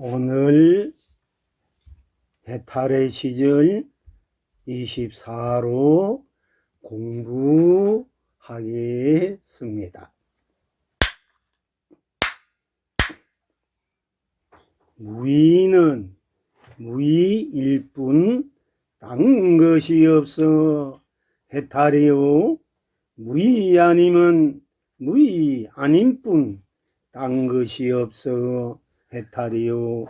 오늘 해탈의 시절 24로 공부하겠습니다. 무의는 무의일 뿐 딴 것이 없어 해탈이요. 무의 아니면 무의 아닌 뿐 딴 것이 없어 해탈이요.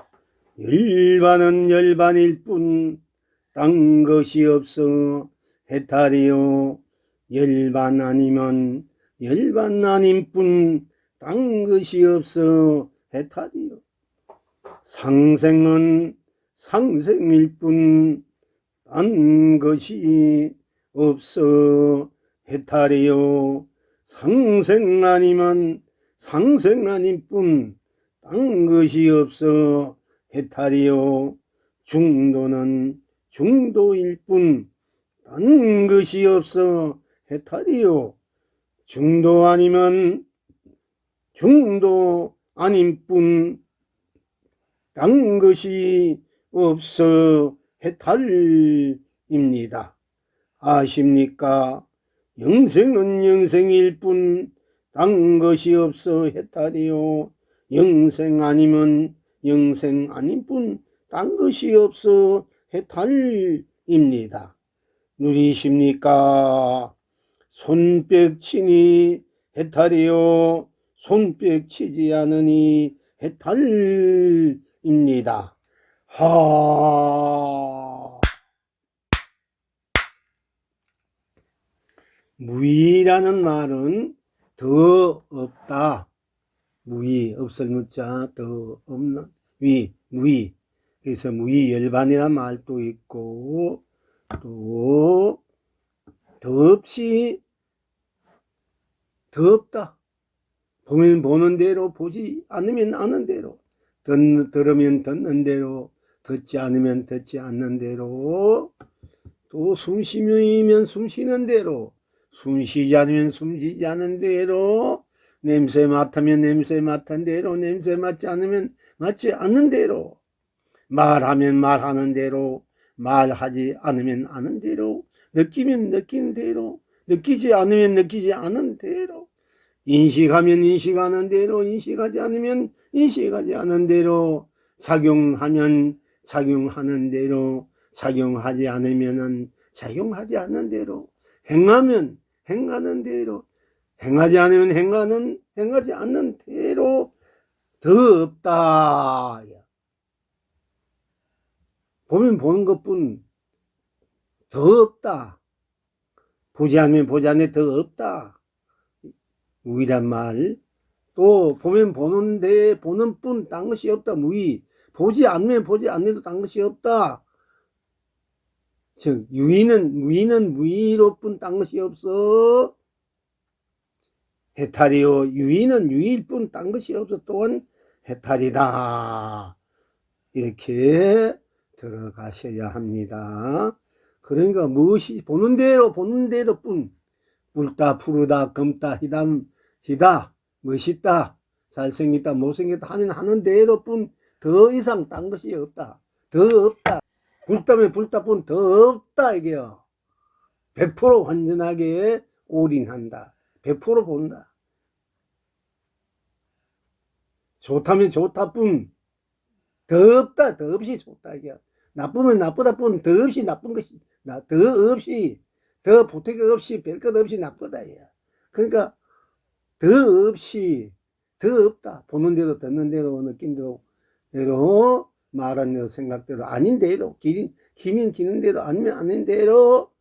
열반은 열반일 뿐 딴 것이 없어 해탈이요. 열반 아니면 열반 아닌 뿐 딴 것이 없어 해탈이요. 상생은 상생일 뿐 딴 것이 없어 해탈이요. 상생 아니면 상생 아닌 뿐 딴 것이 없어 해탈이요. 중도는 중도일 뿐 딴 것이 없어 해탈이요. 중도 아니면 중도 아닌 뿐 딴 것이 없어 해탈입니다. 아십니까? 영생은 영생일 뿐 딴 것이 없어 해탈이요. 영생 아니면 영생 아닌 뿐 딴 것이 없어 해탈입니다. 누리십니까? 손뼉치니 해탈이요. 손뼉치지 않으니 해탈입니다. 무의라는 말은 더 없다. 무의, 없을 무자, 더 없는 위, 무의. 그래서 무의 열반이라는 말도 있고, 또 더 없이 더 없다. 보면 보는 대로, 보지 않으면 아는 대로, 들으면 듣는 대로, 듣지 않으면 듣지 않는 대로, 또 숨 쉬면 숨 쉬는 대로, 숨 쉬지 않으면 숨 쉬지 않는 대로, 냄새 맡으면 냄새 맡은 대로, 냄새 맡지 않으면 맡지 않는 대로, 말하면 말하는 대로, 말하지 않으면 아는 대로, 느끼면 느끼는 대로, 느끼지 않으면 느끼지 않은 대로, 인식하면 인식하는 대로, 인식하지 않으면 인식하지 않은 대로, 작용하면 작용하는 대로, 작용하지 않으면 작용하지 않는 대로, 행하면 행하는 대로, 행하지 않으면 행하지 않는 대로 더 없다. 보면 보는 것뿐 더 없다. 보지 않으면 보지 않는 더 없다. 무의란 말. 또 보면 보는데 보는 뿐 딴 것이 없다. 무의. 보지 않으면 보지 않는데도 딴 것이 없다. 즉 무의는 무의로 뿐 딴 것이 없어 해탈이요. 유의는 유의일 뿐 딴 것이 없어 또한 해탈이다. 이렇게 들어가셔야 합니다. 그러니까 무엇이 보는 대로 뿐 붉다 푸르다 검다 희다 멋있다 잘생겼다 못생겼다 하면 하는 대로 뿐 더 이상 딴 것이 없다. 더 없다. 붉다면 붉다 뿐 더 없다 이게요. 100% 완전하게 올인한다. 100% 본다. 좋다면 좋다 뿐 더 없다. 더 없이 좋다 이게. 나쁘면 나쁘다 뿐 더 없이 나쁜 것이 더 없이 더 보태기 없이 별것 없이 나쁘다 이게. 그러니까 더 없이 더 없다. 보는 대로 듣는 대로 느낀 대로 말하는 대로 생각대로 아닌 대로 기면 기는 대로 아니면 아닌 대로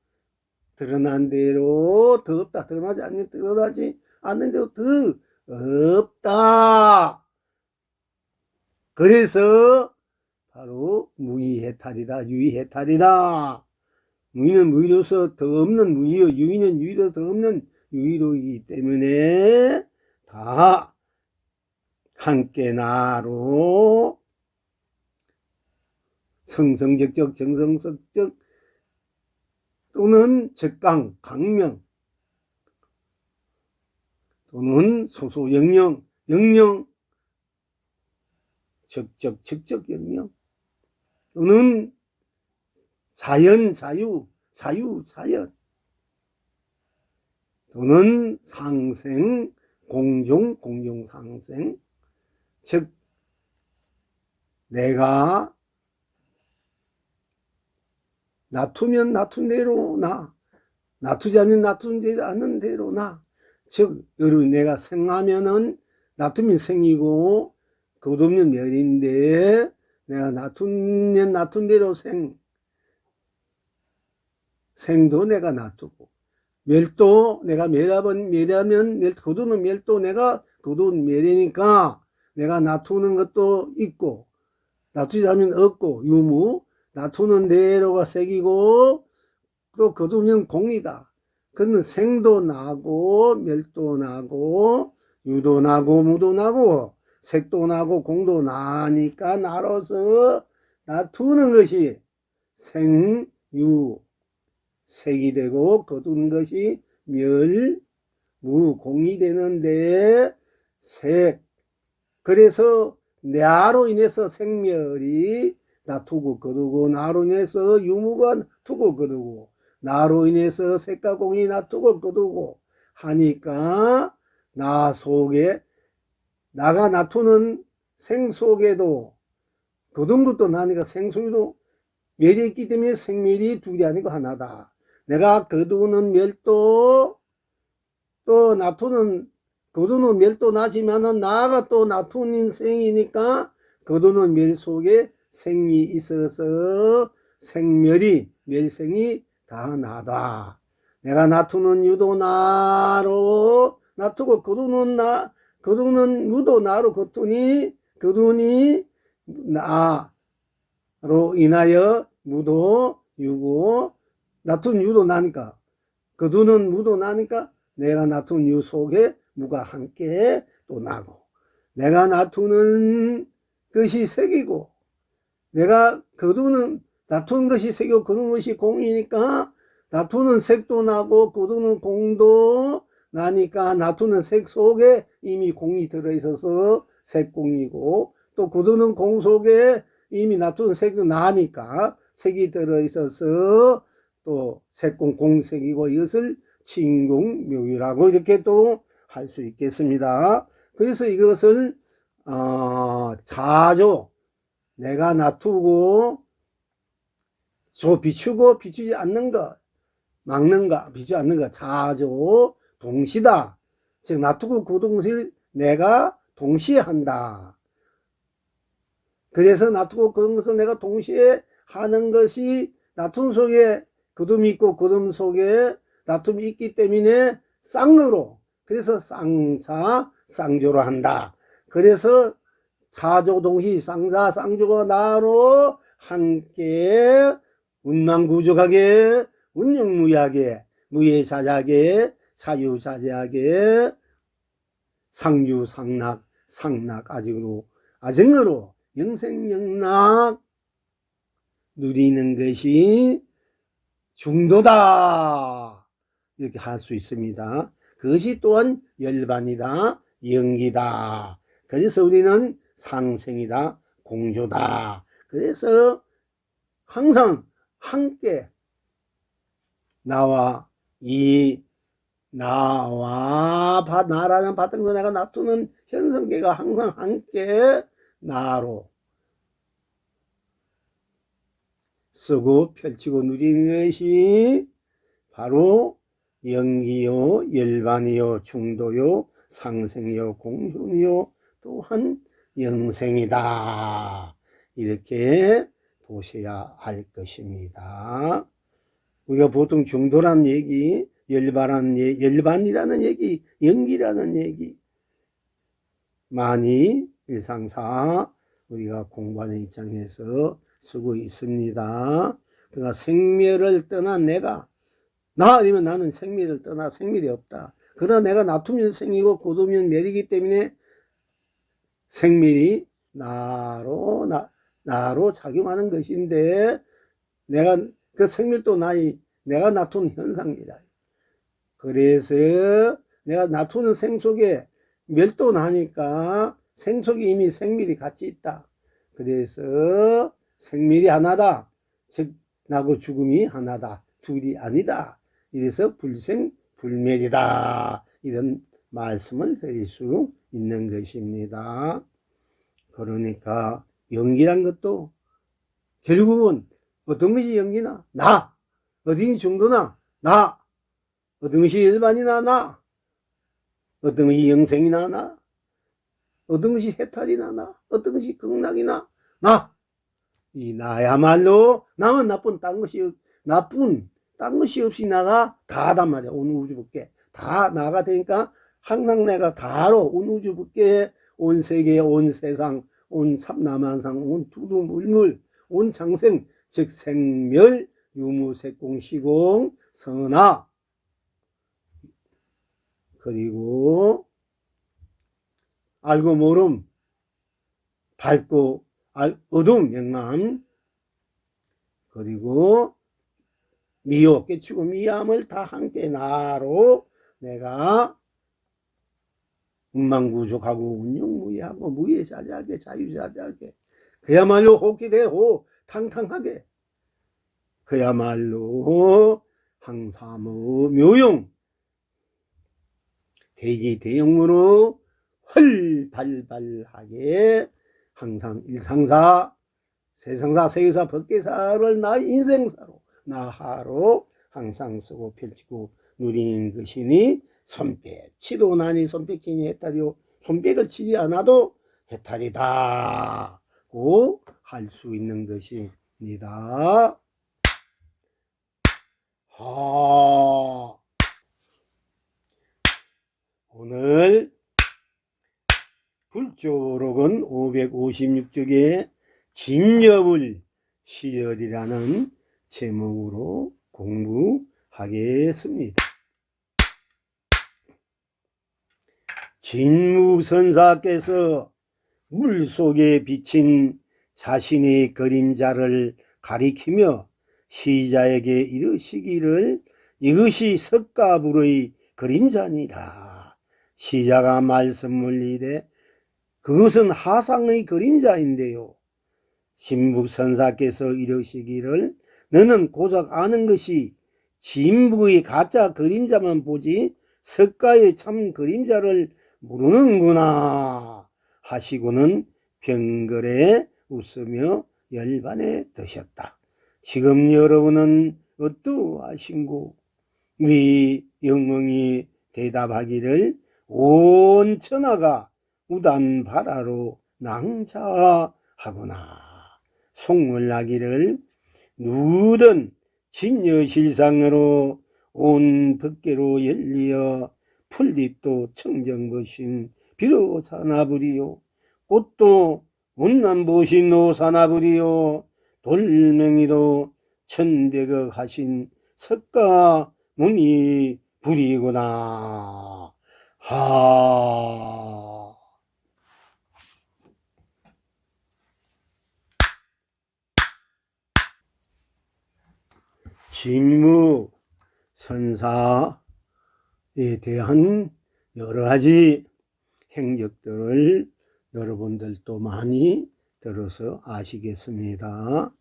드러난 대로 더 없다. 드러나지 않으면 드러나지 않는 대로 더 없다. 그래서 바로 무의해탈이다. 유의해탈이다. 무의는 무의로서 더 없는 무의요. 유의는 유의로서 더 없는 유의로이기 때문에 다 함께 나로 성성적적 정성적적 또는 적강 강명 또는 소소영영 영영 적적영명 또는 자연, 자연 또는 상생, 공종, 상생. 즉 내가 놔두면 놔둔 대로 나, 놔두지 않는 대로 나. 즉 여러분, 내가 생하면은 놔두면 생이고 거두면 멸인데, 내가 놔두면 놔둔 대로 생도 내가 놔두고, 멸도 내가 멸하면 거두는 멸도 내가 거두는 멸이니까 내가 놔두는 것도 있고, 놔두지 않으면 없고, 유무, 놔두는 대로가 색이고, 또 거두면 공이다. 그러면 생도 나고, 멸도 나고, 유도 나고, 무도 나고, 색도 나고, 공도 나니까 나로서 놔두는 것이 생유, 색이 되고, 거두는 것이 멸, 무, 공이 되는데, 색. 그래서 나로 인해서 생멸이 놔두고 거두고, 나로 인해서 유무가 두고 거두고, 나로 인해서 색과 공이 놔두고 거두고 하니까, 나 속에, 나가 놔두는 생 속에도 거둔 것도 나니까 생 속에도 멸이 있기 때문에 생멸이 둘이 아니고 하나다. 내가 거두는 멸도, 또 놔두는, 거두는 멸도 나지만은 나가 또 놔두는 생이니까 거두는 멸 속에 생이 있어서 생멸이, 멸생이 다 나다. 내가 놔두는 유도 나로 놔두고 거두는 유도 나로 거두니 나로 인하여 무도 유고, 놔둔 유도 나니까, 거두는 무도 나니까 내가 놔둔 유 속에 무가 함께 또 나고, 내가 놔두는 것이 색이고, 내가 놔둔 것이 색이고 거두는 것이 공이니까 놔두는 색도 나고 거두는 공도 나니까, 놔두는 색 속에 이미 공이 들어있어서 색공이고, 또 거두는 공 속에 이미 놔두는 색도 나니까 색이 들어있어서 또 색공, 공색이고, 이것을 진공묘유라고 이렇게 또 할 수 있겠습니다. 그래서 이것을 자조, 내가 놔두고 비추고 비추지 않는 것, 막는 것, 비추지 않는 것, 자조 동시다. 즉 놔두고 거두는 것을 내가 동시에 한다. 그래서 놔두고 거두는 것을 내가 동시에 하는 것이, 놔둔 속에 거둠이 있고 거둠 속에 놔둠이 있기 때문에 쌍으로, 그래서 쌍사 쌍조로 한다. 그래서 자조동시, 쌍사 쌍조가 나로 함께 운만구족하게, 운영무야하게, 무예자자하게, 사유자재하게, 상유상락, 상락 아증으로 영생영락 누리는 것이 중도다. 이렇게 할 수 있습니다. 그것이 또한 열반이다, 영기다. 그래서 우리는 상생이다, 공조다. 그래서 항상 함께 나라는 받은 거 내가 놔두는 현성계가 항상 함께 나로 쓰고 펼치고 누리는 것이 바로 영기요, 열반이요, 중도요, 상생이요, 공존이요, 또한 영생이다. 이렇게 보셔야 할 것입니다. 우리가 보통 중도란 얘기, 열반이라는 얘기, 영기라는 얘기 많이 일상사 우리가 공부하는 입장에서 쓰고 있습니다. 그러니까 생멸을 떠난 나 아니면 나는 생멸을 떠나 생멸이 없다. 그러나 내가 놔두면 생이고 거두면 멸이기 때문에 생멸이 나로 작용하는 것인데, 내가 그 생멸도 내가 놔둔 현상이다. 그래서 내가 놔두는 생 속에 멸도 나니까 생 속에 이미 생멸이 같이 있다. 그래서 생멸이 하나다. 즉 나고 죽음이 하나다. 둘이 아니다. 이래서 불생불멸이다. 이런 말씀을 드릴 수 있는 것입니다. 그러니까 연기란 것도 결국은 어떤 것이 연기나? 나. 어떤 것이 중도나? 나. 어떤 것이 일반이나? 나. 어떤 것이 영생이나? 나. 어떤 것이 해탈이나? 나. 어떤 것이 극락이나? 나. 이 나야말로 남은 딴 것이 없이 나가 다단 말이야. 온 우주 밖에 다 나가 되니까 항상 내가 다로 온 우주 밖에 온 세계, 온 세상, 온 삼라만상, 온 두두물물, 온 장생, 즉 생멸, 유무색공, 시공, 선화, 그리고 알고 모름, 밝고 어둠, 명망, 그리고 미혹, 깨치고 미함을 다 함께 나로 내가 운만구족하고 운용무예하고 무예자재하게 자유자재하게 그야말로 호기대호 탕탕하게 그야말로 항삼의 묘용 대기대용으로 헐발발하게 항상 일상사 세상사 세계사 법계사를 나 인생사로 나하로 항상 쓰고 펼치고 누리는 것이니 손뼉 치도 나니 손뼉치니 해탈이요 손뼉을 치지 않아도 해탈이다고 할 수 있는 것입니다. 오늘 불조록은 556쪽에 진여불 시열이라는 제목으로 공부하겠습니다. 진무선사께서 물속에 비친 자신의 그림자를 가리키며 시자에게 이르시기를 이것이 석가불의 그림자니라. 시자가 말씀을 이래 그것은 하상의 그림자인데요. 진묵선사께서 이르시기를 너는 고작 아는 것이 진묵의 가짜 그림자만 보지 석가의 참 그림자를 모르는구나 하시고는 병걸에 웃으며 열반에 드셨다. 지금 여러분은 어떠하신고? 위 영웅이 대답하기를 온 천하가 우단바라로 낭자하구나. 속물나기를 누던 진여실상으로 온 법계로 열리어 풀잎도 청정보신 비로사나부리요 꽃도 문남보신 노사나부리요 돌멩이도 천백억 하신 석가모니 불이구나. 진무 선사에 대한 여러 가지 행적들을 여러분들도 많이 들어서 아시겠습니다.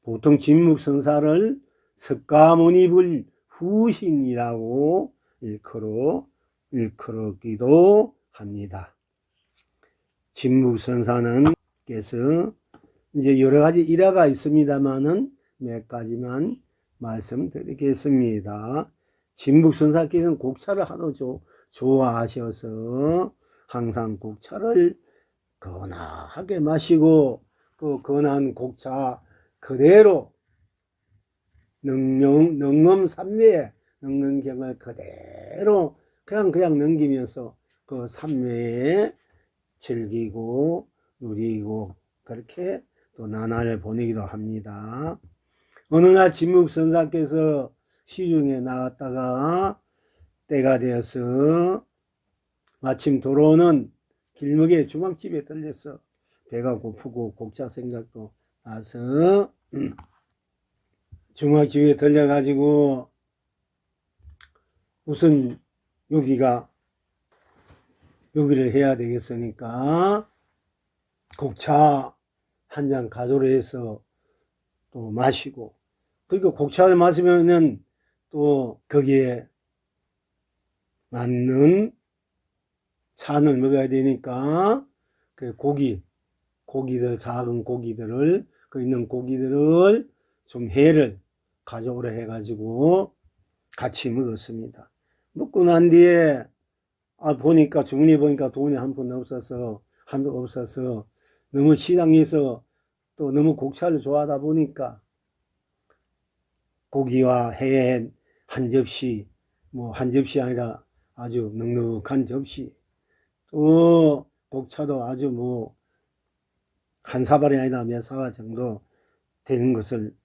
보통 진묵선사를 석가모니불 후신이라고 일컬었기도 합니다. 진묵선사는 께서 이제 여러 가지 일화가 있습니다만은 몇 가지만 말씀드리겠습니다. 진묵선사께서는 곡차를 하도 좋아하셔서 항상 곡차를 건하게 마시고 그 건한 곡차 그대로 능엄삼매에 능엄경을 그대로 그냥 넘기면서 그 삼매에 즐기고 누리고 그렇게 또 나날을 보내기도 합니다. 어느 날 진묵선사께서 시중에 나갔다가 때가 되어서 마침 돌아오는 길목에 주막집에 들려서 배가 고프고 곡차 생각도 나서 주막집에 들려가지고 우선 여기를 해야 되겠으니까 곡차 한 잔 가조를 해서 또 마시고, 그리고 곡차를 마시면은 또 거기에 맞는 찬을 먹어야 되니까 그 고기들, 작은 고기들을, 그 있는 고기들을 좀 회를 가져오라 해가지고 같이 먹었습니다. 먹고 난 뒤에 보니까 주문해 보니까 돈이 한 푼 없어서 한도 없어서 너무 시장에서 또 너무 곡차를 좋아하다 보니까 고기와 회 한 접시, 뭐 한 접시 아니라 아주 넉넉한 접시, 또 곡차도 아주 뭐 한 사발이 아니라 몇 사발 정도 되는 것을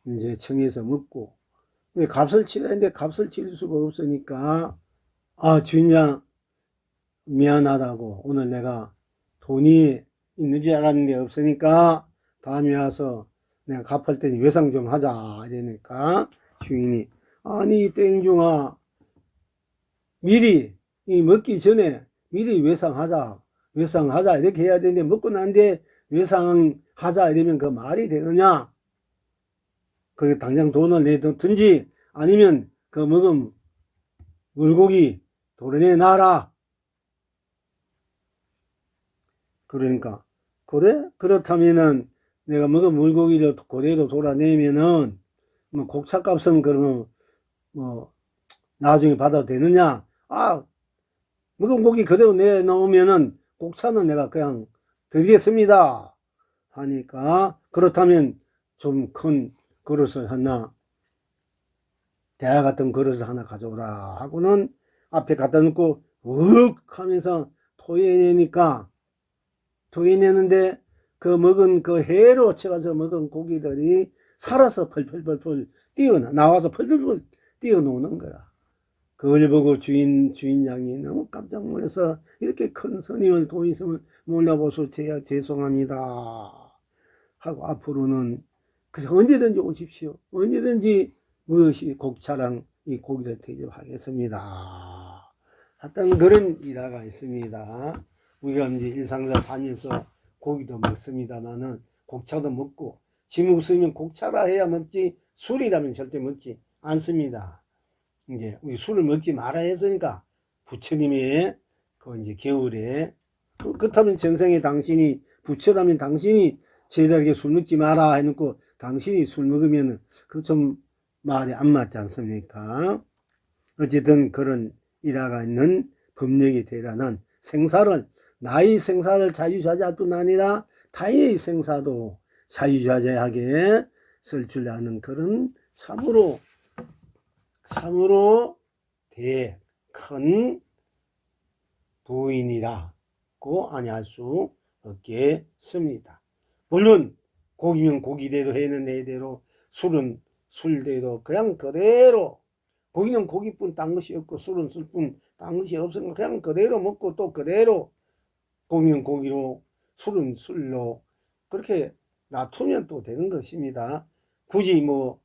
이제 청해서 먹고, 값을 치려야 했는데 값을 칠 수가 없으니까 주인장 미안하다고, 오늘 내가 돈이 있는 줄 알았는데 없으니까 다음에 와서 내가 갚을 테니 외상 좀 하자 이러니까 주인이 아니 땡중아, 미리 먹기 전에 미리 외상하자 이렇게 해야 되는데 먹고 난 뒤에 외상하자 이러면 그 말이 되느냐. 그게 당장 돈을 내든지 아니면 그 먹은 물고기 도려내 놔라. 그러니까 그래? 그렇다면은 내가 먹은 물고기를 그대로 돌아내면은 뭐 곡차값은 그러면 뭐 나중에 받아도 되느냐? 먹은 고기 그대로 내놓으면은 곡차는 내가 그냥 드리겠습니다 하니까, 그렇다면 좀 큰 그릇을 하나, 대야 같은 그릇을 하나 가져오라 하고는 앞에 갖다 놓고 윽 하면서 토해내는데 그 먹은 그 회로 쳐가서 먹은 고기들이 살아서 펄펄펄펄 나와서 펄펄펄 뛰어노는 거야. 그걸 보고 주인장이 너무 깜짝 놀라서 이렇게 큰 스님을 도인스님을 몰라보소 제가 죄송합니다 하고, 앞으로는 그래서 언제든지 오십시오. 언제든지 무엇이 곡차랑 이 고기를 대접하겠습니다. 하여튼 그런 일화가 있습니다. 우리가 이제 일상사 살면서 고기도 먹습니다만은 곡차도 먹고, 지묵 쓰면 곡차라 해야 먹지 술이라면 절대 먹지 않습니다. 이제 우리 술을 먹지 말아 했으니까 부처님이 그 이제 겨울에, 그렇다면 전생에 당신이 부처라면 당신이 제자에게 술 먹지 마라 해놓고 당신이 술 먹으면 그 좀 말이 안 맞지 않습니까? 어쨌든 그런 일화가 있는 법력이 대단한 생사를, 나의 생사를 자유자재할 뿐 아니라 타인의 생사도 자유자재하게 쓸 줄 아는 그런 참으로 큰 도인이라고 아니할 수 없겠습니다. 물론 고기면 고기대로 회는 회대로, 술은 술대로 그냥 그대로, 고기는 고기뿐 딴 것이 없고 술은 술뿐 딴 것이 없으니까 그냥 그대로 먹고, 또 그대로 고기는 고기로 술은 술로 그렇게 놔두면 또 되는 것입니다. 굳이 뭐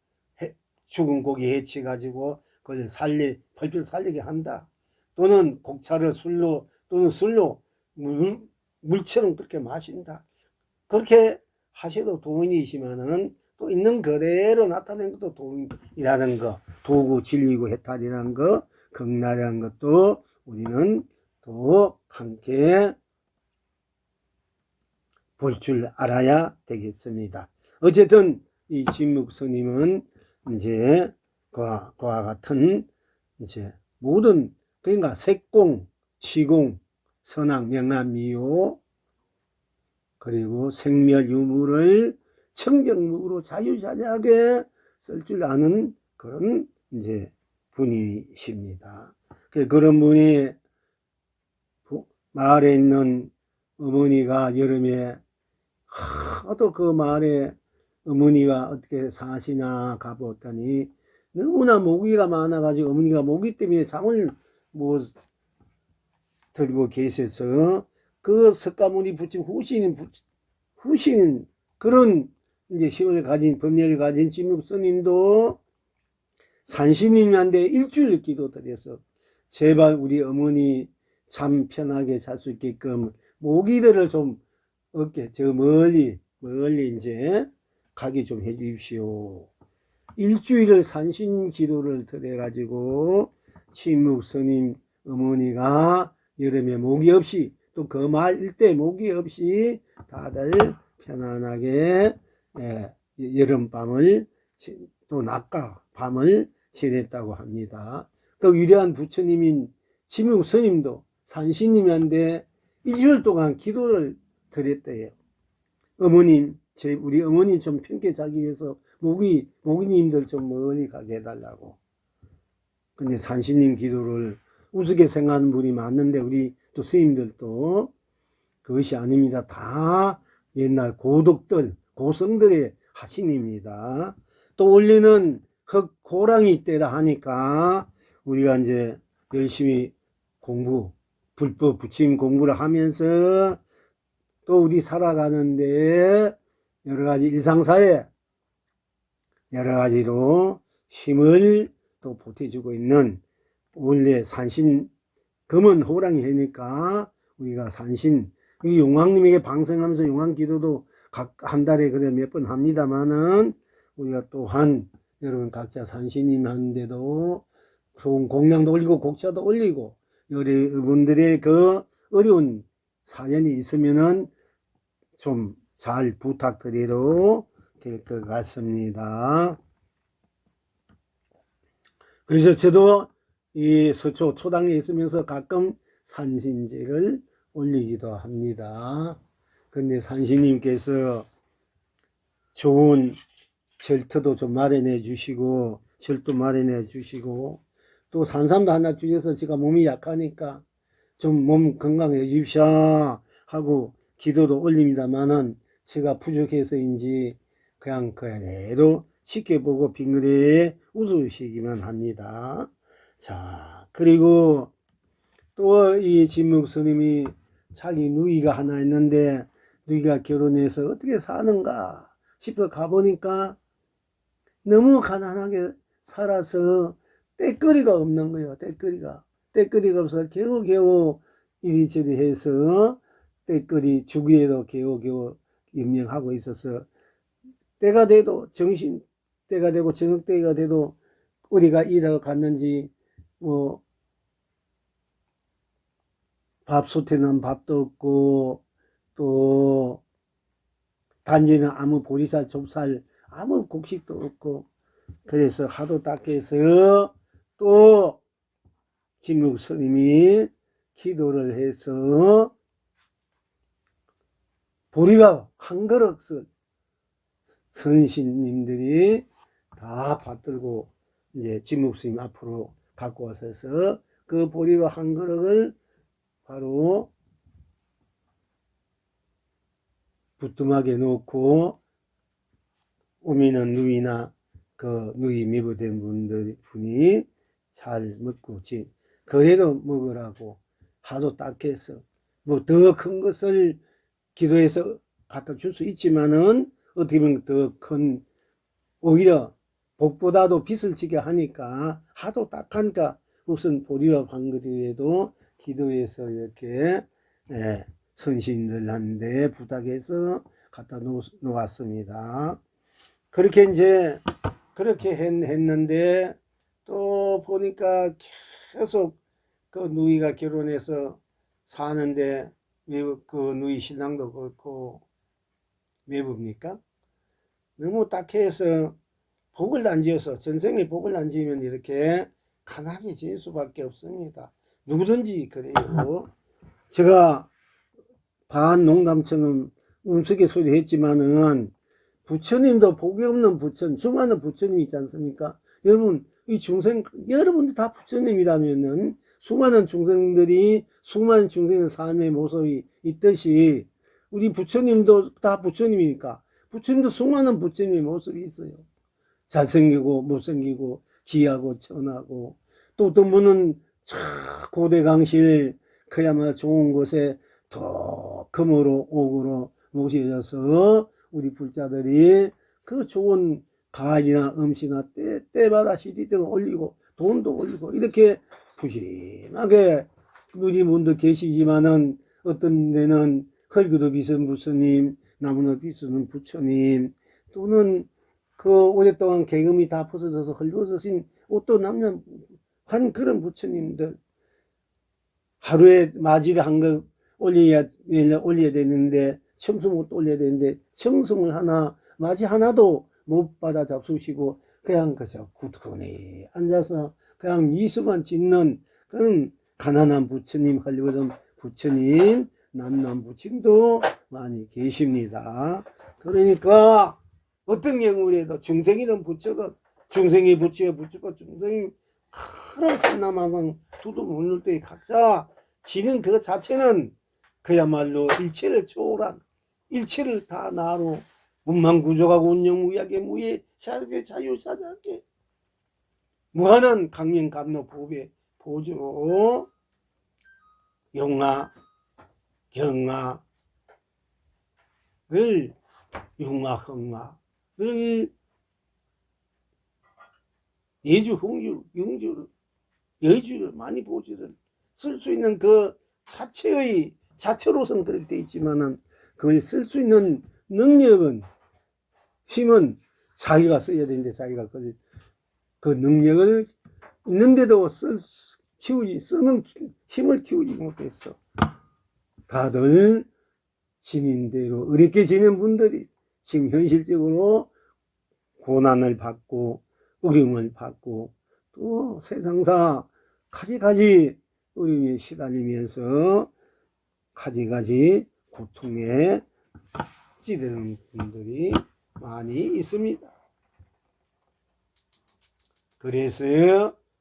죽은 고기 해치 가지고 그걸 펄펄 살리게 한다, 또는 곡차를 술로 또는 술로 물처럼 그렇게 마신다, 그렇게 하셔도 도인이시면은 또 있는 그대로 나타낸 것도 도인이라는 거, 도구 진리고 해탈이라는 거, 극락이라는 것도 우리는 또 함께 볼 줄 알아야 되겠습니다. 어쨌든 이 진묵 스님은 이제 그와 같은 이제 모든, 그러니까 색공, 시공, 선악, 명란, 미요, 그리고 생멸, 유무를 청정무로 자유자재하게 쓸 줄 아는 그런 이제 분이십니다. 그런 분이 마을에 있는 어머니가 여름에 하도 그 마을에 어머니가 어떻게 사시나 가보았더니 너무나 모기가 많아가지고 어머니가 모기 때문에 잠을 못 들고 계셔서 그 석가모니 붙인 후신 그런 이제 힘을 가진, 법력을 가진 진묵 스님도 산신님한테 일주일 기도 드려서 제발 우리 어머니 잠 편하게 잘 수 있게끔 모기들을 좀 어깨 저 멀리 멀리 이제 가게 좀 해 주십시오. 일주일을 산신 기도를 드려가지고 침묵 스님 어머니가 여름에 모기 없이 또 그 말 때 모기 없이 다들 편안하게 여름밤을 또 낮과 밤을 지냈다고 합니다. 그 위대한 부처님인 침묵 스님도 산신님한테 일주일 동안 기도를 드렸대요. 어머님, 우리 어머니 좀 편께 자기 위해서 모기님들 좀 멀리 가게 해달라고. 근데 산신님 기도를 우습게 생각하는 분이 많은데, 우리 또 스님들도 그것이 아닙니다. 다 옛날 고성들의 하신입니다. 또 원래는 흑호랑이 때라 하니까 우리가 이제 열심히 불법 부침 공부를 하면서 또 우리 살아가는데 여러 가지 일상사회 여러 가지로 힘을 또 보태주고 있는 원래 산신 검은 호랑이 해니까 우리가 산신 이 용왕님에게 방생하면서 용왕기도도 각 한 달에 그래 몇 번 합니다만은 우리가 또한 여러분 각자 산신님 하는데도 좋은 공양도 올리고 곡차도 올리고 여러분들의 그 어려운 사연이 있으면은 좀 잘 부탁드리도록 될 것 같습니다. 그래서 저도 이 서초 초당에 있으면서 가끔 산신제를 올리기도 합니다. 근데 산신님께서 좋은 절터도 좀 마련해 주시고 절도 마련해 주시고 또 산삼도 하나 주셔서 제가 몸이 약하니까 좀 몸 건강해 주십시오 하고 기도도 올립니다만은 제가 부족해서인지 그냥 그대로 지켜보고 빙그레 웃으시기만 합니다. 자, 그리고 또 이 진묵 스님이 자기 누이가 하나 있는데 누이가 결혼해서 어떻게 사는가 싶어 가보니까 너무 가난하게 살아서 떼거리가 없는 거예요. 떼거리가 없어서 겨우겨우 이리저리 해서 떼거리 주기에도 겨우겨우 임명하고 있어서 때가 돼도 때가 되고 저녁 때가 돼도 어디가 일하러 갔는지 뭐 밥솥에는 밥도 없고 또 단지는 아무 보리살 좁쌀 아무 곡식도 없고 그래서 하도 딱해서 또 진묵 스님이 기도를 해서 보리밥 한 그릇을 선신님들이 다 받들고 이제 진묵 스님 앞으로 갖고 와서 그 보리밥 한 그릇을 바로 부뚜막에 놓고 오미는 누이나 그 누이 미부된 분이 잘 먹고 그래도 먹으라고 하도 딱해서 뭐 더 큰 것을 기도해서 갖다 줄 수 있지만은 어떻게 보면 더 큰 오히려 복보다도 빚을 지게 하니까 하도 딱하니까 우선 보리밥 한 그릇에도 기도해서 이렇게 선신들한테 부탁해서 갖다 놓았습니다. 그렇게 이제 그렇게 했는데 또 보니까 계속 그 누이가 결혼해서 사는데 그 누이 신랑도 그렇고 외부입니까? 너무 딱해서 복을 안 지어서 전생에 복을 안 지으면 이렇게 가난하게 지을 수밖에 없습니다. 누구든지 그래요. 제가 반농담처럼 우스갯소리 했지만은 부처님도 복이 없는 수많은 부처님이 있지 않습니까? 여러분, 이 여러분들 다 부처님이라면은 수많은 중생의 삶의 모습이 있듯이 우리 부처님도 다 부처님이니까 부처님도 수많은 부처님의 모습이 있어요. 잘생기고 못생기고 귀하고 천하고 또 어떤 분은 고대강실 그야말로 좋은 곳에 더 금으로 옥으로 모셔져서 우리 불자들이 그 좋은 간이나 음식이나 때마다 시디때로 올리고 돈도 올리고 이렇게 푸짐하게 누리분도 계시지만은 어떤 데는 헐그도 비선 부스님 나무높이 쓰는 부처님, 또는 그 오랫동안 계금이 다 벗어져서 헐벗으신 옷도 남녀 한 그런 부처님들, 하루에 맞이를 한 거 올려야 되는데, 청송을 올려야 되는데, 청송을 하나, 맞이 하나도 못 받아 잡수시고, 그냥 그저 굳건히 앉아서 그냥 미수만 짓는 그런 가난한 부처님, 헐벗은 부처님, 남남 부처님도 많이 계십니다. 그러니까 어떤 경우에도 중생이든 부처든, 중생이 부처야 부처가 중생이 큰 산나마당 두두 묻을 때 각자 지는 그 자체는 그야말로 일체를 초월한, 일체를 다 나로 문망구조하고 운영무약의 무예 사계 자유사자께 무한한 강명감로 보배 보조 용화 경화를 용화 흥화를 예주 홍주 영주를 여주를 많이 보주를 쓸 수 있는 그 자체의 자체로서는 그렇게 돼 있지만은 그걸 쓸 수 있는 능력은, 힘은 자기가 써야 되는데 자기가 그 능력을 있는데도 쓰는 힘을 키우지 못했어. 다들 지닌대로 어렵게 지낸 분들이 지금 현실적으로 고난을 받고 어려움을 받고 또 세상사 가지가지 어려움에 시달리면서 가지가지 고통에 찌드는 분들이 많이 있습니다. 그래서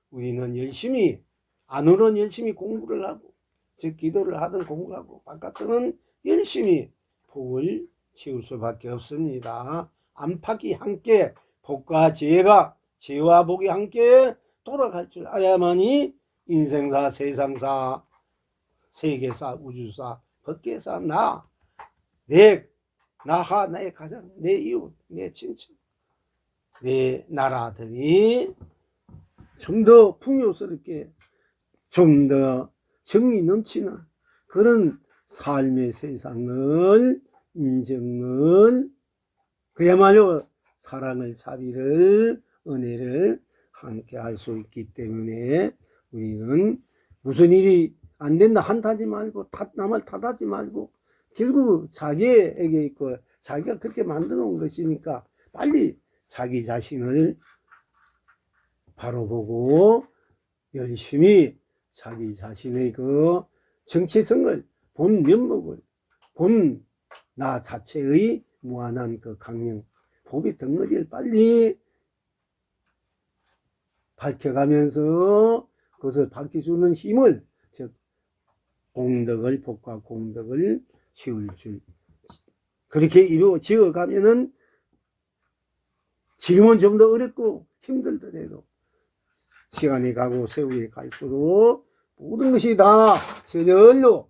우리는 열심히, 안으로는 열심히 공부를 하고, 즉 기도를 하든 공부를 하고, 바깥으로는 열심히 복을 키울 수밖에 없습니다. 안팎이 함께 복과 지혜가, 지혜와 복이 함께 돌아갈 줄 알아야만이 인생사, 세상사, 세계사, 우주사, 법계사, 나하, 나의 가장, 내 이웃, 내 친척, 내 나라들이 좀 더 풍요스럽게, 좀 더 정이 넘치는 그런 삶의 세상을, 인정을, 그야말로 사랑을, 자비를, 은혜를 함께 할 수 있기 때문에 우리는 무슨 일이 안 된다 한타하지 말고, 남을 탓하지 말고, 결국 자기에게 있고 자기가 그렇게 만들어 놓은 것이니까 빨리 자기 자신을 바로 보고 열심히 자기 자신의 그 정체성을, 본 면목을, 본 나 자체의 무한한 그 강령, 법의 덩어리를 빨리 밝혀가면서 그것을 밝혀주는 힘을, 즉 공덕을, 복과 공덕을 키울 줄, 그렇게 지어 가면은 지금은 좀 더 어렵고 힘들더라도 시간이 가고 세월이 갈수록 모든 것이 다 저절로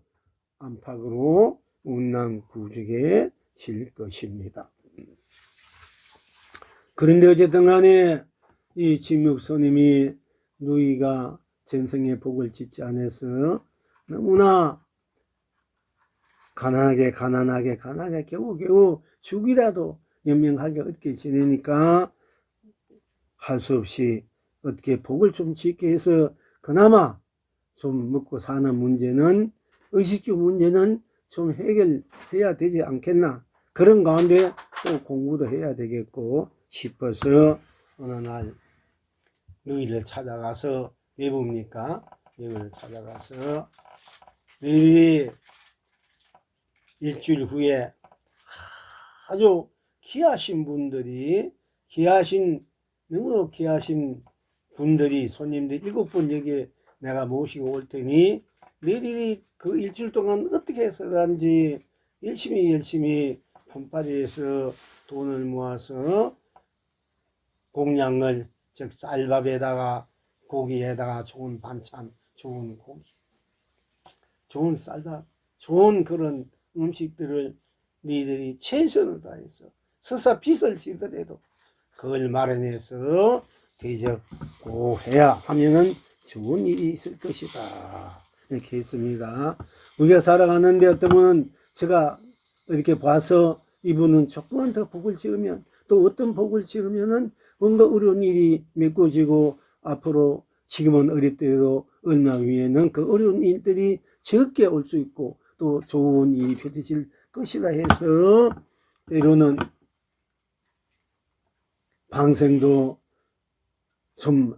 안팎으로 운남구적해질 것입니다. 그런데 어쨌든 간에 이 진묵스님이 누이가 전생에 복을 짓지 않아서 너무나 가난하게 겨우 죽이라도 연명하게 어떻게 지내니까 할 수 없이 어떻게 복을 좀 짓게 해서 그나마 좀 먹고 사는 문제는, 의식주 문제는 좀 해결해야 되지 않겠나. 그런 가운데 또 공부도 해야 되겠고 싶어서 어느 날 누이를 찾아가서, 외부입니까? 외부를 찾아가서 누이 일주일 후에 아주 귀하신 분들이, 너무나 귀하신 분들이, 손님들이 7분 여기 내가 모시고 올 테니 너희들이 그 일주일 동안 어떻게 해서 그런지 열심히 폰파리에서 돈을 모아서 공양을, 즉 쌀밥에다가 고기에다가 좋은 반찬, 좋은 고기, 좋은 쌀밥, 좋은 그런 음식들을 너희들이 최선을 다해서 설사 빚을 지더라도 그걸 마련해서 대접고 해야 하면은 좋은 일이 있을 것이다. 이렇게 했습니다. 우리가 살아가는데 어떤 분은 제가 이렇게 봐서 이분은 조금만 더 복을 지으면, 또 어떤 복을 지으면은 뭔가 어려운 일이 메꿔지고, 앞으로 지금은 어렵더라도 얼마 후에는 그 어려운 일들이 적게 올 수 있고 또 좋은 일이 펼쳐질 것이라 해서, 때로는 방생도 좀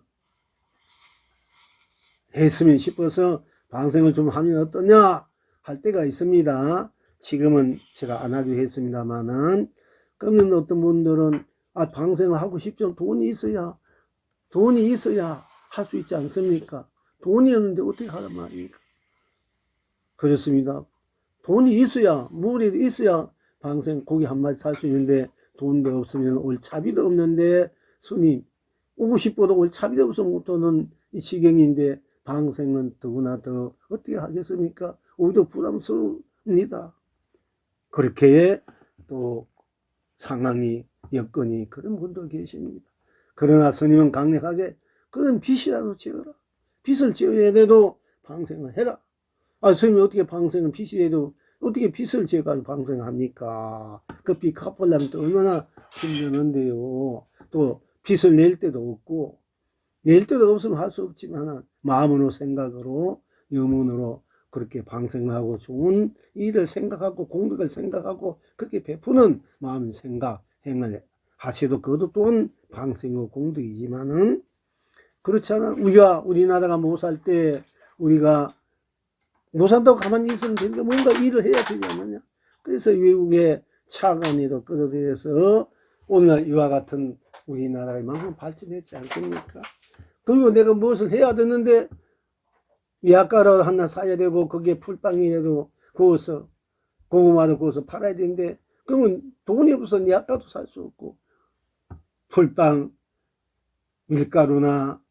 했으면 싶어서 방생을 좀 하면 어떠냐 할 때가 있습니다. 지금은 제가 안 하기로 했습니다만은, 그러면 어떤 분들은 방생을 하고 싶죠. 돈이 있어야 할 수 있지 않습니까? 돈이 없는데 어떻게 하란 말입니까? 그렇습니다. 돈이 있어야, 뭐라도 있어야 방생 고기 한 마리 살 수 있는데, 돈도 없으면 올 차비도 없는데, 스님 오고 싶어도 올 차비도 없어 못 오는 이 지경인데, 방생은 더구나 더 어떻게 하겠습니까? 오히려 부담스럽습니다. 그렇게 또 상황이, 여건이 그런 분도 계십니다. 그러나 스님은 강력하게 그런 빚이라도 지어라. 빚을 지어야 돼도 방생을 해라. 스님이 어떻게 방생은 빚이 돼도 어떻게 빚을 지어가지고 방생을 합니까? 그 빚 갚으려면 또 얼마나 힘드는데요. 또 빚을 낼 때도 없고, 낼 때도 없으면 할 수 없지만 마음으로, 생각으로, 영혼으로 그렇게 방생하고 좋은 일을 생각하고 공덕을 생각하고 그렇게 베푸는 마음, 생각, 행을 하셔도 그것도 또한 방생의 공덕이지만은, 그렇지 않아. 우리나라가 못 살 때 우리가 못 산다고 가만히 있으면 되니까 뭔가 일을 해야 되지 않느냐. 그래서 외국의 차관으로 끌어들여서 오늘 이와 같은 우리나라가 이만큼 발전했지 않습니까? 그리고 내가 무엇을 해야 되는데 약가루 하나 사야 되고 거기에 풀빵이라도 구워서, 고구마도 구워서 팔아야 되는데, 그러면 돈이 없어서 약가도 살 수 없고 풀빵, 밀가루나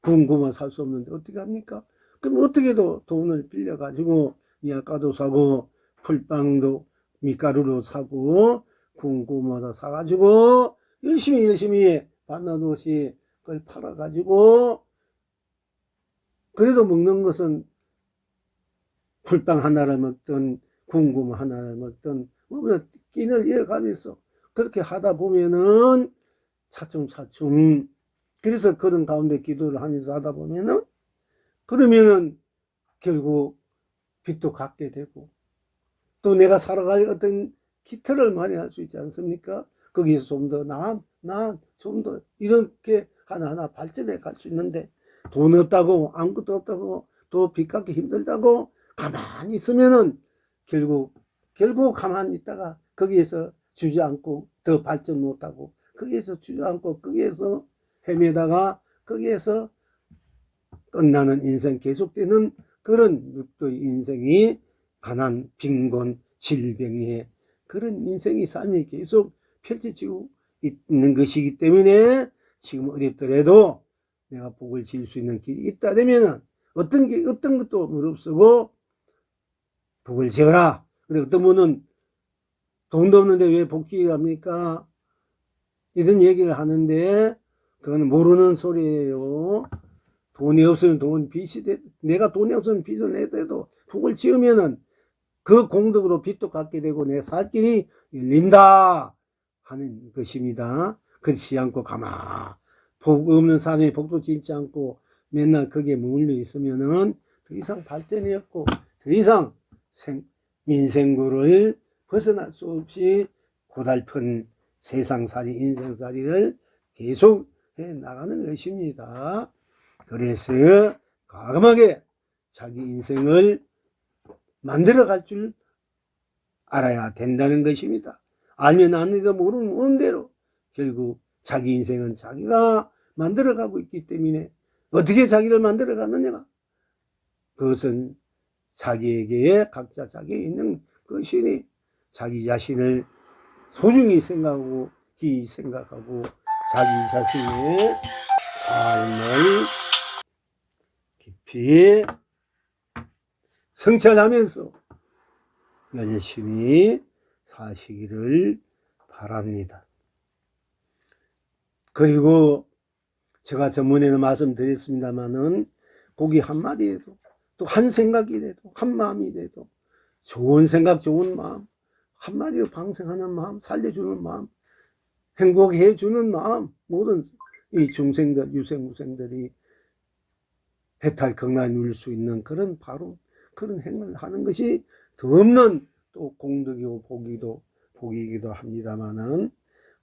구운 고구마 살 수 없는데 어떻게 합니까? 그럼 어떻게도 돈을 빌려가지고 약가도 사고 풀빵도 밀가루로 사고 구운 고구마도 사가지고 열심히 반나도씩 그걸 팔아가지고, 그래도 먹는 것은 풀빵 하나를 먹든 구운 고구마 하나를 먹든 뭐면 끼니를 이어가면서 그렇게 하다 보면은 차츰, 그래서 그런 가운데 기도를 하면서 하다 보면은, 그러면은 결국 빚도 갚게 되고 또 내가 살아갈 어떤 기틀을 마련할 수 있지 않습니까? 거기서 좀 더 좀 더 이렇게 하나하나 발전해 갈 수 있는데, 돈 없다고, 아무것도 없다고, 또 빚 갚기 힘들다고 가만히 있으면은 결국 가만히 있다가 거기에서 주저앉고 더 발전 못하고, 거기에서 주저앉고 거기에서 헤매다가 거기에서 끝나는 인생, 계속되는 그런 육도의 인생이 가난, 빈곤, 질병의 그런 인생의 삶이 계속 펼쳐지고 있는 것이기 때문에, 지금 어렵더라도 내가 복을 지을 수 있는 길이 있다 되면은 어떤 것도 무릅쓰고 복을 지어라. 근데 어떤 분은 돈도 없는데 왜 복 지으랍니까? 이런 얘기를 하는데 그건 모르는 소리예요. 돈이 없으면 빚이 내가 돈이 없으면 빚을 내더라도 복을 지으면은 그 공덕으로 빚도 갚게 되고 내 살 길이 열린다 하는 것입니다. 그렇지 않고 복 없는 사람이 복도 짓지 않고 맨날 거기에 머물러 있으면은 더 이상 발전이 없고 더 이상 민생구를 벗어날 수 없이 고달픈 세상살이, 인생살이를 계속 해 나가는 것입니다. 그래서 과감하게 자기 인생을 만들어갈 줄 알아야 된다는 것입니다. 알면 아는데도 모르는 대로 결국 자기 인생은 자기가 만들어가고 있기 때문에, 어떻게 자기를 만들어가느냐, 그것은 자기에게 각자 자기에 있는 것이니 자기 자신을 소중히 생각하고 깊이 생각하고 자기 자신의 삶을 깊이 성찰하면서 열심히 사시기를 바랍니다. 그리고 제가 전번에는 말씀드렸습니다마는 고기 한 마리라도, 또 한 생각이라도, 한 마음이라도, 좋은 생각, 좋은 마음, 한마디로 방생하는 마음, 살려주는 마음, 행복해 주는 마음, 모든 이 중생들, 유생무생들이 해탈 경란에 누릴 수 있는 그런 바로 그런 행을 하는 것이 더 없는 또 공덕이고 복이기도 합니다만은,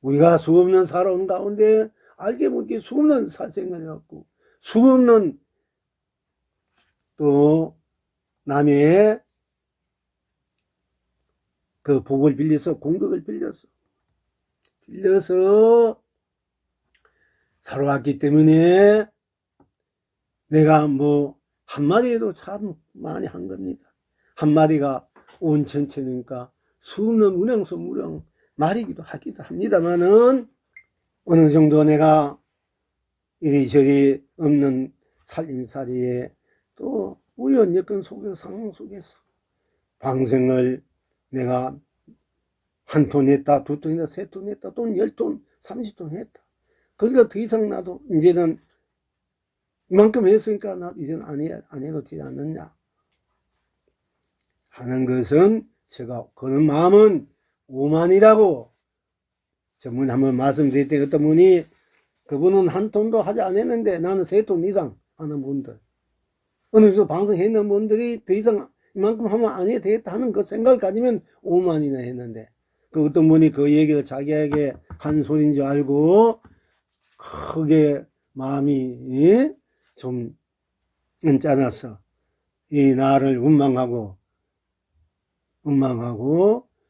우리가 수없는 살아온 가운데 알게 모르게 수없는 살생을 해왔고 수없는 또 남의 그 복을 빌려서 공덕을 빌려서 살아왔기 때문에 내가 뭐 한마디에도 참 많이 한 겁니다. 한마디가 온 전체니까 수없는 무량 말이기도 하기도 합니다만은, 어느 정도 내가 이리저리 없는 살림살이에 또 우연 여건 속에서, 상황 속에서 방생을 내가 한 톤 했다, 두 톤 했다, 세 톤 했다, 또는 10톤, 30톤 했다. 그러니까 더 이상 나도 이제는 이만큼 했으니까 나 이제는 안 해도 되지 않느냐 하는 것은, 제가 그런 마음은 오만이라고 전문에 한번 말씀드릴 때, 어떤 분이 그분은 한 톤도 하지 않았는데 나는 3톤 이상 하는 분들, 어느 정도 방송했는 분들이 더 이상 이만큼 하면 안 해도 되겠다 하는 그 생각을 가지면 오만이나 했는데, 그 어떤 분이 그 얘기를 자기에게 한 소리인 줄 알고 크게 마음이 좀 언짢아서 이 나를 원망하고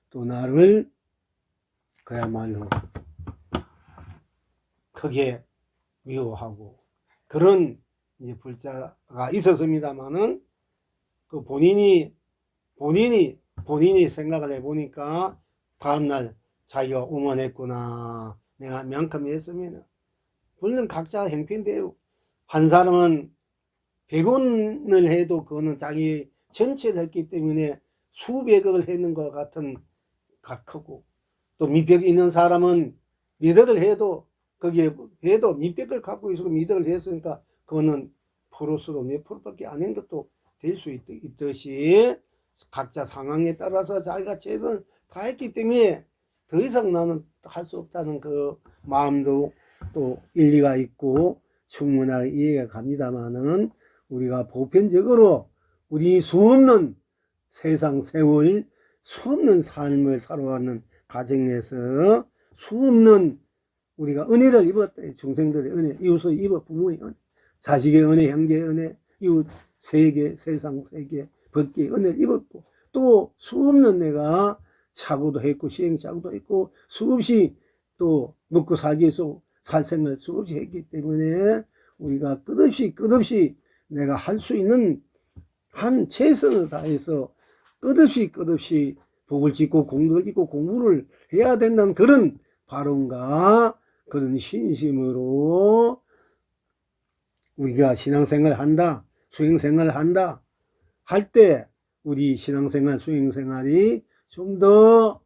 또 나를 그야말로 크게 미워하고 그런 이제 불자가 있었습니다만은, 그 본인이 생각을 해보니까 다음날 자기가 오만했구나, 내가 이만큼 했으면, 물론 각자 형편대로 한 사람은 100원을 해도 그거는 자기 전체를 했기 때문에 수백억을 했는 것 같은 크고, 또 밑벽이 있는 사람은 몇억을 해도 거기에 해도 밑벽을 갖고 있고 밑억을 했으니까 그거는 프로스로 몇 프로밖에 안 한 것도 될 수 있듯이, 각자 상황에 따라서 자기가 최선을 다했기 때문에 더 이상 나는 할 수 없다는 그 마음도 또 일리가 있고 충분하게 이해가 갑니다만은, 우리가 보편적으로 우리 수없는 세상 세월, 수없는 삶을 살아왔는 가정에서 수없는 우리가 은혜를 입었다. 중생들의 은혜, 이웃의 입어, 부모의 은혜, 자식의 은혜, 형제의 은혜, 이웃 세계, 세상 세계, 법계의 은혜를 입었고, 또 수없는 내가 착오도 했고 시행착오도 했고 수없이 또 먹고 살기 위해서 살생을 수없이 했기 때문에, 우리가 끝없이 내가 할 수 있는 한 최선을 다해서 끝없이 복을 짓고 공덕을 짓고 공부를 해야 된다는 그런 발언과 그런 신심으로 우리가 신앙생활을 한다, 수행생활을 한다 할 때 우리 신앙생활, 수행생활이 좀 더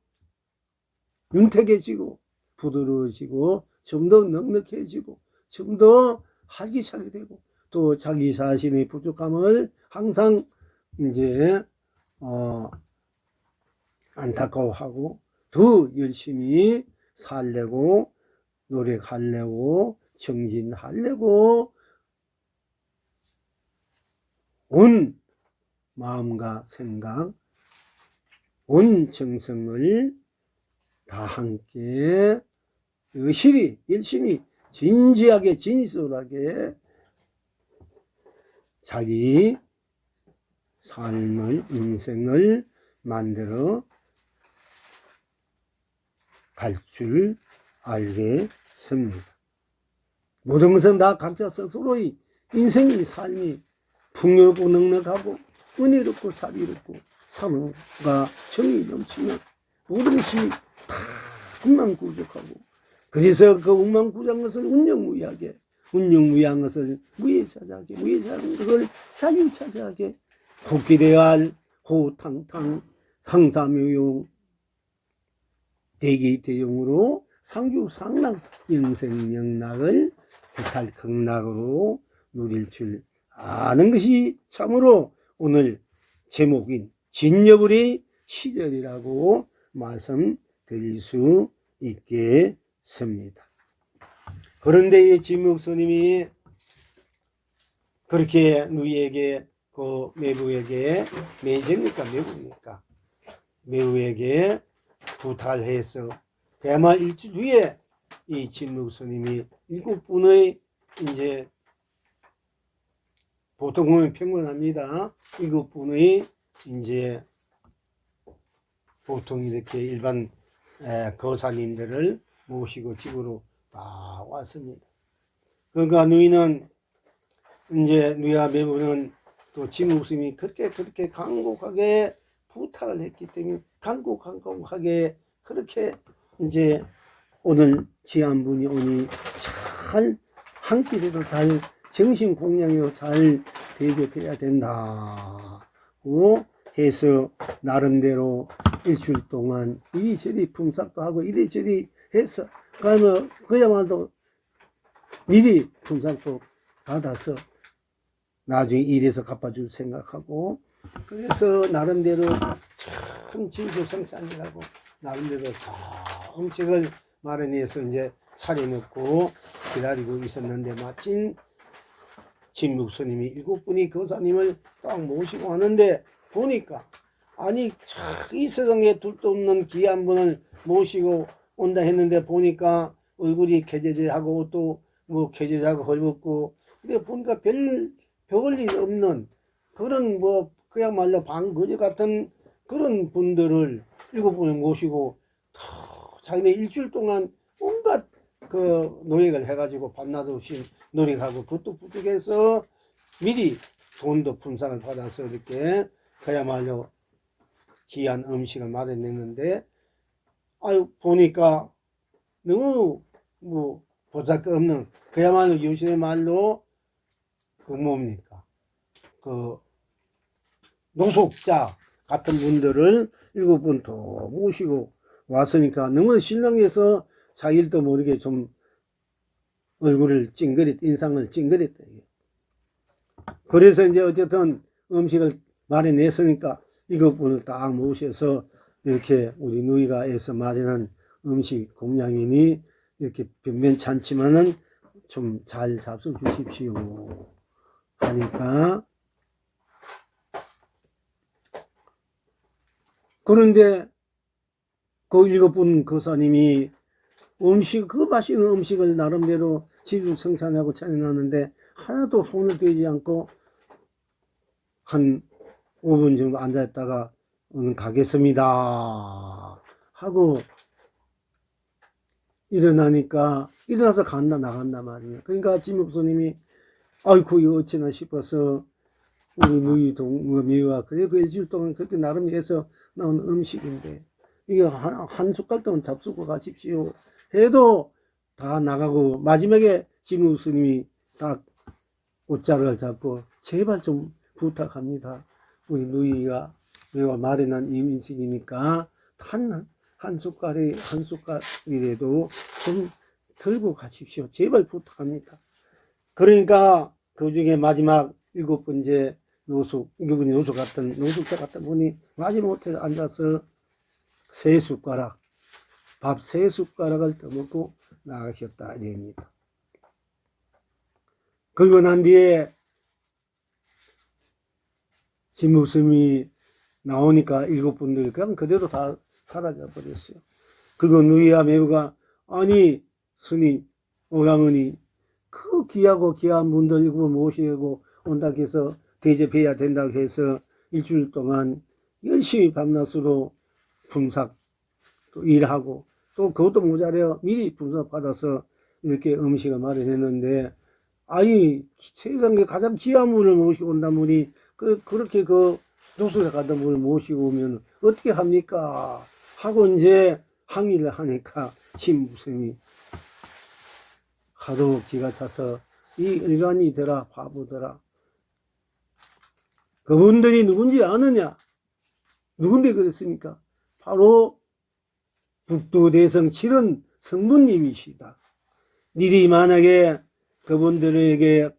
윤택해지고 부드러워지고 좀 더 넉넉해지고 좀 더 활기차게 되고, 또 자기 자신의 부족함을 항상 이제 안타까워하고 더 열심히 살려고 노력하려고 정진하려고 온 마음과 생각, 온 정성을 다 함께 여실히 열심히 진지하게 진솔하게 자기 삶을, 인생을 만들어 갈 줄 알겠습니다. 모든 것은 다 각자 스스로의 인생의 삶이 풍요롭고 넉넉하고 은혜롭고 사비롭고 사랑과 정이 넘치면 모든 것이 다 운만구족하고, 그래서 그 운만구족한 것을 운영무이한 것을 무예차지하게, 무예차지한 것을 사유차지하게 복귀되어야 할 호탕탕 상사묘용 대기대용으로 상주상락 영생영락을 해탈극락으로 누릴 줄 아는 것이 참으로 오늘 제목인 진여불의 시절이라고 말씀드릴 수 있겠습니다. 그런데 이 진묵스님이 그렇게 누이에게 그 매부에게 매제입니까 매부입니까 매부에게 부탁을 해서 그야말로 일주일 후에 이 진묵스님이 7분의 이제 보통 보면 평균합니다. 7분의 이제 보통 이렇게 일반 거사님들을 모시고 집으로 다 왔습니다. 그러니까 누이는 이제 누이와 매부는 또 진묵스님이 그렇게 간곡하게 부탁을 했기 때문에 간곡하게 그렇게 이제 오늘 귀한 분이 오니 잘 한 끼라도 잘 정신 공양으로 잘 대접해야 된다고 해서 나름대로 일주일 동안 이리저리 품삯도 하고 이리저리 해서 그러면 그야말로 미리 품삯도 받아서 나중에 일해서 갚아줄 생각하고 그래서 나름대로 참 진수성찬이라고 나름대로 잘 음식을 마련해서 이제 차려놓고 기다리고 있었는데 마침 진묵스님이 7분이 거사님을 딱 모시고 하는데 보니까 아니 이 세상에 둘도 없는 귀한 분을 모시고 온다 했는데 보니까 얼굴이 개제제하고 또 뭐 개제제하고 헐벗고 근데 보니까 별일 없는 그런 뭐 그야말로 방거지 같은 그런 분들을 7분을 모시고 자기네 일주일 동안 온갖 그 노력을 해가지고 밤낮 없이 노력하고 그것도 부족해서 미리 돈도 품삯을 받아서 이렇게 그야말로 귀한 음식을 마련했는데 아유 보니까 너무 뭐 보잘것없는 그야말로 요즘의 말로 그 뭡니까 그 노숙자 같은 분들을 7분 더 모시고 왔으니까 너무 신랑해서 자기도 모르게 좀 얼굴을 인상을 찡그렸다. 그래서 이제 어쨌든 음식을 마련했으니까 7분을 딱 모셔서 이렇게 우리 누이가 해서 마련한 음식 공양이니 이렇게 변변찮지만은 좀 잘 잡숴 주십시오 하니까 그런데 그 7분 거사님이 그 맛있는 음식을 나름대로 집을 생산하고 차려놨는데 하나도 손을 대지 않고 한 5분 정도 앉아있다가 오늘 가겠습니다 하고 일어나서 나간단 말이에요. 그러니까 진묵스님이 아이고 이거 어찌나 싶어서 우리 누이 동미와 그래 그 일주일 동안 그렇게 나름 해서 나온 음식인데 이게 한 숟갈 동안 잡수고 가십시오 해도 다 나가고 마지막에 진묵스님이 딱 옷자락을 잡고 제발 좀 부탁합니다. 우리 누이가 마련한 이 음식이니까 한 숟갈이라도 좀 들고 가십시오. 제발 부탁합니다. 그러니까 그 중에 마지막 7번째 이분이 노숙자 같은 분이 마지못해 앉아서 밥 3숟가락을 떠먹고 나가셨다 이겁니다. 그리고 난 뒤에 진묵스님이 나오니까 7분들이 그냥 그대로 다 사라져 버렸어요. 그리고 누이와 매부가 아니 스님 오라머니 그 귀하고 귀한 분들 7분 모시고 온다고 해서 대접해야 된다고 해서 일주일 동안 열심히 밤낮으로 품삯 또 일하고 또 그것도 모자라요. 미리 품삯 받아서 이렇게 음식을 마련했는데 아니 세상에 가장 귀한 분을 모시고 온다 보니 그렇게 노숙자 같은 분을 모시고 오면 어떻게 합니까 하고 이제 항의를 하니까 진묵스님이 하도 기가 차서 이 일간이더라 바보더라 그분들이 누군지 아느냐 누군데 그랬습니까 바로 북두대성 7은 성부님이시다. 니들이 만약에 그분들이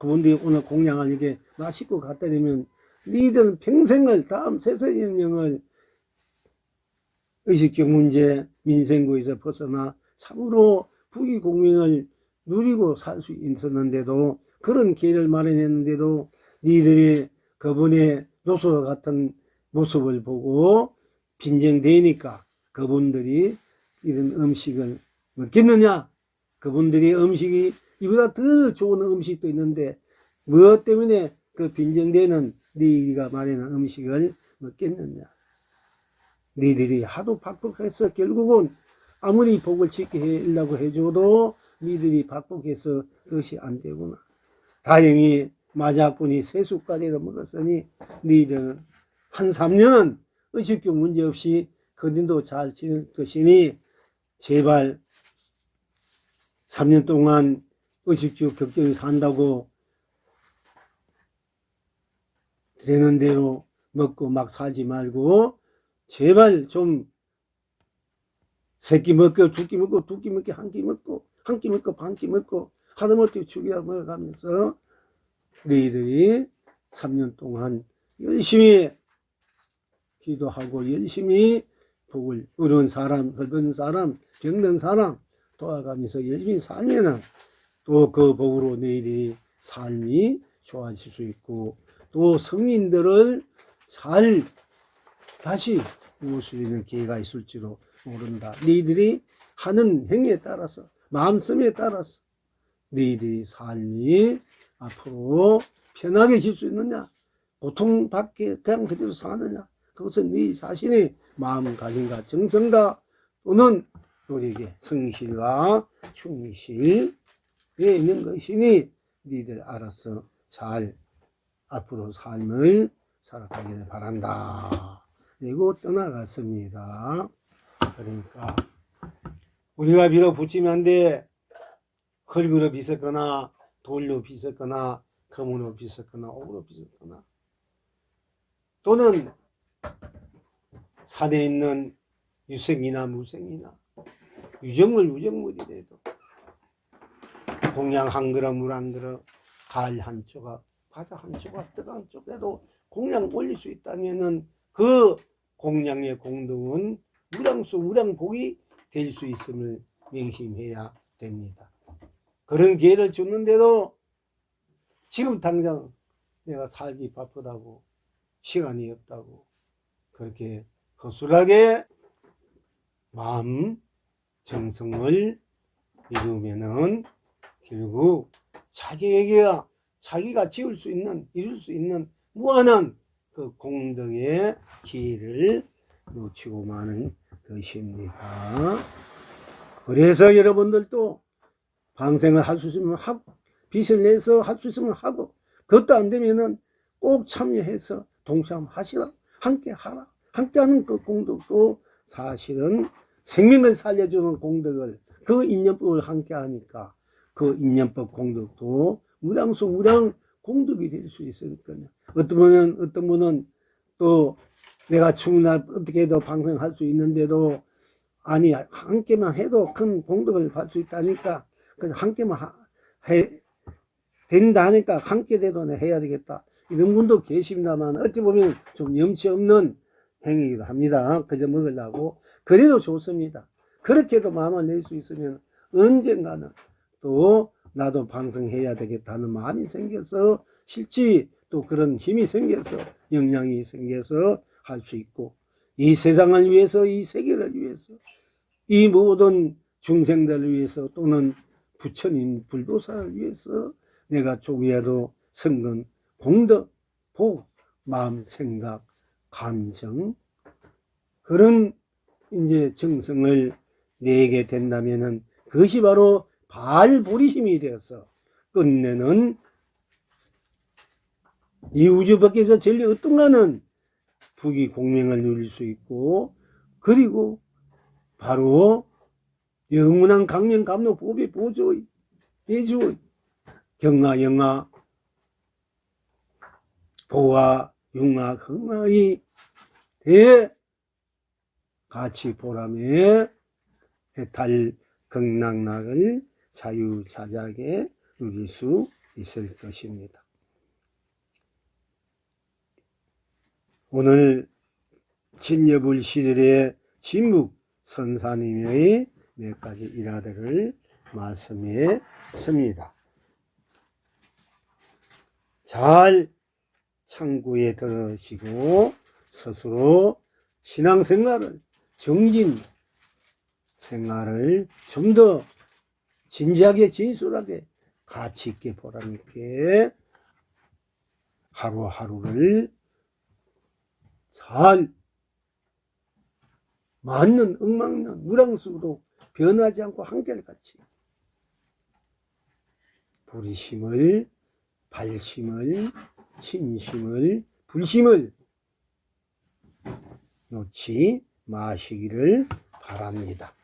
오늘 공양을 이렇게 맛있고 갖다 대면 니들은 평생을 다음 세세연령을 의식적 문제, 민생구에서 벗어나 참으로 부귀공명을 누리고 살 수 있었는데도, 그런 기회를 마련했는데도 니들이 그분의 노소와 같은 모습을 보고 빈정대니까 그분들이 이런 음식을 먹겠느냐? 그분들이 음식이 이보다 더 좋은 음식도 있는데 무엇 때문에 그 빈정대는 네가 마련한 음식을 먹겠느냐? 너희들이 하도 박복해서 결국은 아무리 복을 짓게 하려고 해줘도 너희들이 박복해서 그것이 안 되구나. 다행히 마자꾼이 3숟가락을 먹었으니 너희들은 한 3년은 의식적 문제 없이 건진도 잘 지낼 것이니 제발 3년 동안 의식적 격정이 산다고 되는 대로 먹고 막 살지 말고 제발 좀 세끼 먹고 두 끼 먹고 두 끼 먹고 한 끼 먹고 한 끼 먹고 반 끼 먹고 하다못해 죽이다 먹어가면서 너희들이 3년 동안 열심히 기도하고 열심히 복을 어려운 사람, 헐벗은 사람, 병든 사람 도와가면서 열심히 살면은 또 그 복으로 너희들이 삶이 좋아질 수 있고 또 성인들을 잘 다시 모을 수 있는 기회가 있을지도 모른다. 너희들이 하는 행위에 따라서 마음씀에 따라서 너희들이 삶이 앞으로 편하게 질 수 있느냐 고통받게 그냥 그대로 사느냐 그것은 네 자신의 마음가짐과 정성과 또는 우리에게 성실과 충실에 있는 것이니 너희들 알아서 잘 앞으로 삶을 살아가길 바란다. 그리고 떠나갔습니다. 그러니까 우리가 비록 부치면한데 흙으로 빚었거나 돌로 빚었거나 금으로 빚었거나 옥으로 빚었거나 또는 산에 있는 유생이나 무생이나 유정물이라도 공양 한 그릇 물 한 그릇 가을 한 조각 바다 한 조각 떡 한 조각에도 공양 올릴 수 있다면은 그 공양의 공덕은 무량수 무량복이 될 수 있음을 명심해야 됩니다. 그런 기회를 주는데도 지금 당장 내가 살기 바쁘다고 시간이 없다고 그렇게 허술하게 마음 정성을 이루면은 결국 자기가 지을 수 있는 이룰 수 있는 무한한 그 공덕의 기회를 놓치고 마는 것입니다. 그래서 여러분들도 방생을 할 수 있으면 하고 빚을 내서 할 수 있으면 하고 그것도 안 되면은 꼭 참여해서 동참하시라. 함께 하라. 함께 하는 그 공덕도 사실은 생명을 살려주는 공덕을 그 인연법을 함께 하니까 그 인연법 공덕도 무량수 무량 공덕이 될 수 있으니까요. 어떤 분은 또 내가 충분히 어떻게 해도 방생할 수 있는데도 아니 함께만 해도 큰 공덕을 받을 수 있다니까 함께만 된다 하니까 함께 돼도 해야 되겠다 이런 분도 계십니다만 어찌 보면 좀 염치 없는 행위이기도 합니다. 그저 먹으려고 그래도 좋습니다. 그렇게도 마음을 낼 수 있으면 언젠가는 또 나도 방송해야 되겠다는 마음이 생겨서 실지 또 그런 힘이 생겨서 역량이 생겨서 할 수 있고 이 세상을 위해서 이 세계를 위해서 이 모든 중생들을 위해서 또는 부처님 불보살을 위해서 내가 조금이라도 성근 공덕 복 마음 생각 감정 그런 이제 정성을 내게 된다면은 그것이 바로 발보리심이 되어서 끝내는 이 우주 밖에서 제일 어떤가는 부귀공명을 누릴 수 있고 그리고 바로 영원한 강령 감로 보배 보조 예주 경화 영화 보화 융화 흥화의 대 가치 보람의 해탈 극락락을 자유자작에 누릴 수 있을 것입니다. 오늘 진여불시들의 진묵 선사님의 몇 가지 일화들을 말씀했습니다. 잘 참고해 들으시고 스스로 신앙생활을 정진 생활을 좀 더 진지하게 진솔하게 가치 있게 보람 있게 하루하루를 잘 맞는 엉망는 우랑수로 변하지 않고 한결같이 불의심을 발심을 신심을 불심을 놓지 마시기를 바랍니다.